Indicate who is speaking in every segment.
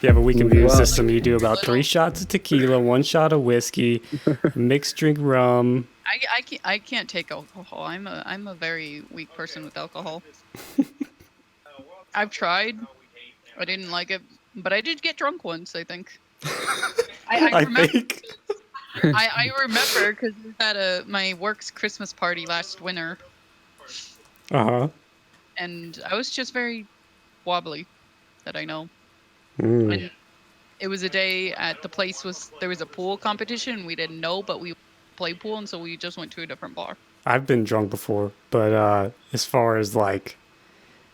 Speaker 1: You have a weak immune
Speaker 2: Wow.
Speaker 1: system. You do about 3 shots of tequila, 1 shot of whiskey, mixed drink rum.
Speaker 3: I can't take alcohol. I'm a very weak person with alcohol. I've tried. I didn't like it, but I did get drunk once, I think. I remember,
Speaker 1: think.
Speaker 3: I remember because we was at my work's Christmas party last winter,
Speaker 1: Uh-huh.
Speaker 3: and I was just very wobbly, that I know.
Speaker 1: Mm.
Speaker 3: And it was a day at the place there was a pool competition, and we didn't know, but we played pool, and so we just went to a different bar.
Speaker 1: I've been drunk before, but as far as like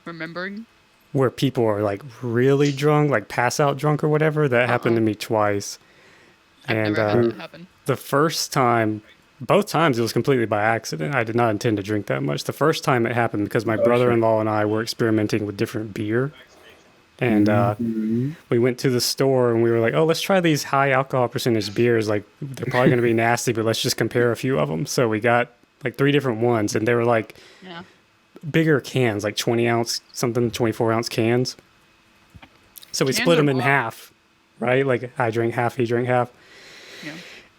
Speaker 3: Remembering?
Speaker 1: where people are like really drunk, like pass out drunk or whatever, that happened to me twice.
Speaker 3: I've
Speaker 1: And
Speaker 3: never had that happen.
Speaker 1: the first time, both times it was completely by accident. I did not intend to drink that much. The first time it happened because my brother-in-law and I were experimenting with different beer. And we went to the store and we were like, oh, let's try these high alcohol percentage beers. Like, they're probably going to be nasty, but let's just compare a few of them. So we got like 3 different ones, and they were like bigger cans, like 20-ounce, something, 24-ounce cans. So we split them in half, right? Like, I drank half, he drank half.
Speaker 3: Yeah.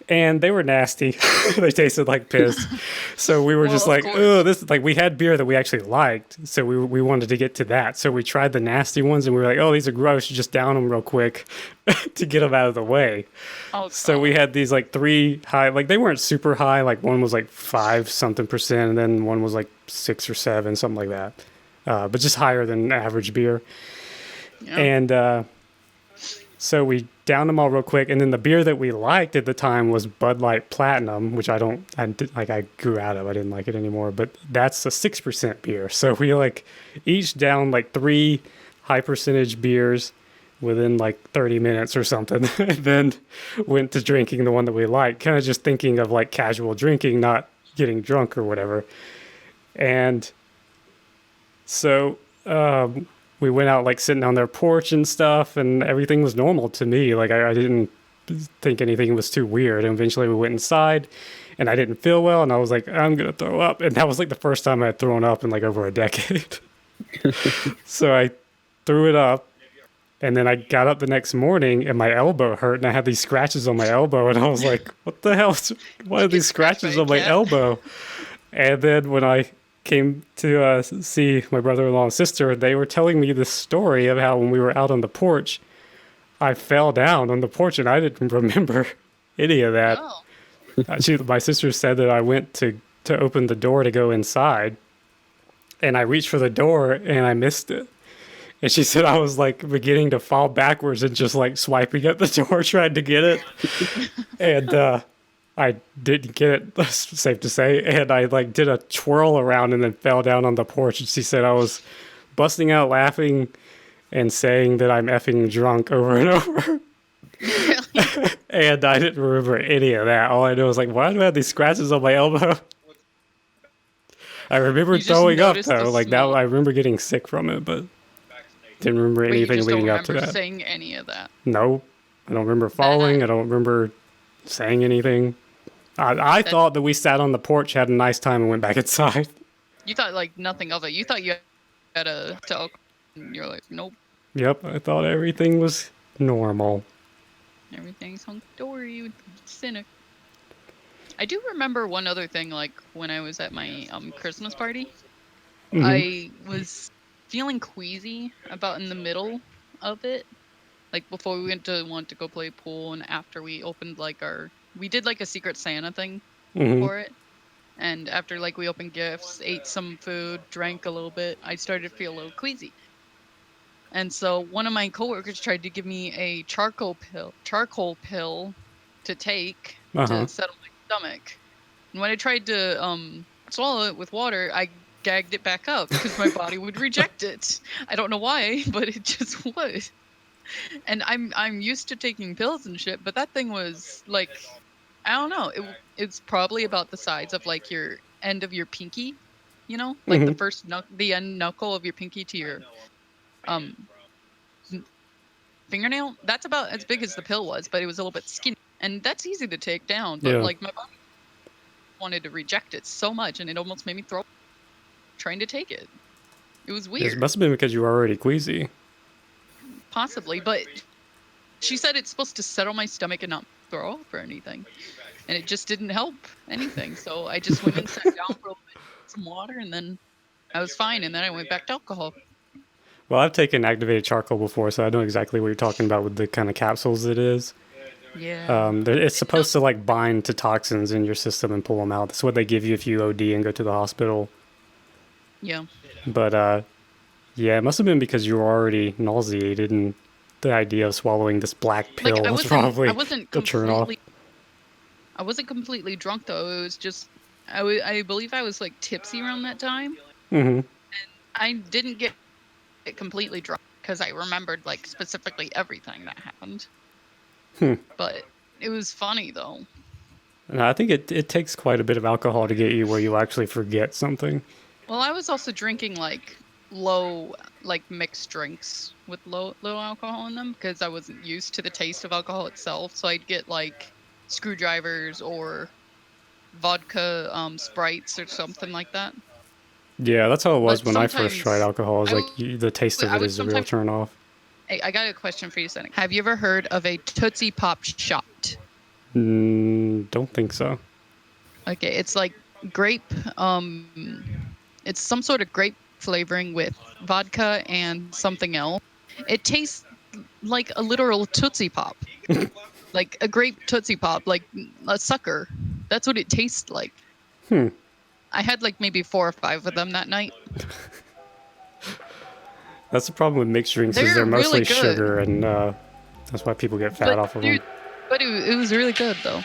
Speaker 1: And they were nasty. They tasted like piss. So we were just like, oh, this is like, we had beer that we actually liked. So we wanted to get to that. So we tried the nasty ones and we were like, oh, these are gross. Just down them real quick to get them out of the way. So we had these like 3 high, like they weren't super high. Like one was like 5 something percent. And then one was like 6 or 7, something like that. But just higher than average beer. Yeah. And so we downed them all real quick, and then the beer that we liked at the time was Bud Light Platinum, which I grew out of. I didn't like it anymore, but that's a 6% beer. So we like each downed like 3 high percentage beers within like 30 minutes or something, and then went to drinking the one that we liked, kind of just thinking of like casual drinking, not getting drunk or whatever. And so we went out like sitting on their porch and stuff, and everything was normal to me. Like I didn't think anything was too weird. And eventually we went inside and I didn't feel well, and I was like, I'm going to throw up. And that was like the first time I had thrown up in like over a decade. So I threw it up, and then I got up the next morning and my elbow hurt, and I had these scratches on my elbow, and I was like, what the hell? Why are these scratches on my elbow? And then when I came to see my brother-in-law and sister, they were telling me this story of how when we were out on the porch, I fell down on the porch, and I didn't remember any of that. Oh. My sister said that I went to open the door to go inside, and I reached for the door and I missed it. And she said I was like beginning to fall backwards and just like swiping at the door trying to get it. And I didn't get it, that's safe to say. And I like did a twirl around and then fell down on the porch. And she said I was busting out laughing and saying that I'm effing drunk over and over. Really? And I didn't remember any of that. All I know is like, why do I have these scratches on my elbow? I remember throwing up though. Like that, I remember getting sick from it, but didn't remember anything leading up to that.
Speaker 3: You don't remember saying any of that?
Speaker 1: No, I don't remember falling. I don't remember saying anything. I thought that we sat on the porch, had a nice time, and went back inside.
Speaker 3: You thought like nothing of it. You thought you had a talk, and you're like, nope.
Speaker 1: Yep, I thought everything was normal.
Speaker 3: Everything's hunky-dory, cynic. I do remember one other thing, like when I was at my Christmas party. Mm-hmm. I was feeling queasy about in the middle of it. Like before we want to go play pool, and after we opened like we did like a Secret Santa thing for it. And after like we opened gifts, ate some food, drank a little bit, I started to feel a little queasy. And so one of my coworkers tried to give me a charcoal pill to take to settle my stomach. And when I tried to swallow it with water, I gagged it back up because my body would reject it. I don't know why, but it just would. And I'm used to taking pills and shit, but that thing was like, I don't know. It's probably about the size of like your end of your pinky, you know, like the end knuckle of your pinky to your fingernail. That's about as big as the pill was, but it was a little bit skinny, and that's easy to take down. But like my body wanted to reject it so much, and it almost made me throw up trying to take it. It was weird.
Speaker 1: It must have been because you were already queasy.
Speaker 3: Possibly, but she said it's supposed to settle my stomach and not throw up or anything. And it just didn't help anything. So I just went and sat down for a little bit, some water, and then I was fine. And then I went back to alcohol.
Speaker 1: Well, I've taken activated charcoal before, so I know exactly what you're talking about with the kind of capsules it is.
Speaker 3: Yeah.
Speaker 1: It's supposed to like bind to toxins in your system and pull them out. That's what they give you if you OD and go to the hospital.
Speaker 3: Yeah.
Speaker 1: But yeah, it must have been because you were already nauseated, and the idea of swallowing this black pill was probably the turn off.
Speaker 3: I wasn't completely drunk though. It was just I believe I was like tipsy around that time.
Speaker 1: Mm-hmm.
Speaker 3: And I didn't get completely drunk because I remembered like specifically everything that happened. But it was funny though.
Speaker 1: And I think it takes quite a bit of alcohol to get you where you actually forget something.
Speaker 3: Well, I was also drinking like low, like mixed drinks with low alcohol in them because I wasn't used to the taste of alcohol itself. So I'd get like screwdrivers or vodka sprites or something like that.
Speaker 1: Yeah, that's how it was
Speaker 3: But
Speaker 1: when I first tried alcohol. It was like the taste of it is a real turn off.
Speaker 3: Hey, I got a question for you, Cynic. Have you ever heard of a Tootsie Pop shot?
Speaker 1: Don't think so.
Speaker 3: Okay, it's like grape. It's some sort of grape flavoring with vodka and something else. It tastes like a literal Tootsie Pop. Like a grape Tootsie Pop, like a sucker. That's what it tastes like. I had like maybe 4 or 5 of them that night.
Speaker 1: That's the problem with mixed drinks is they're mostly sugar, and that's why people get fat off of them.
Speaker 3: But it was really good though.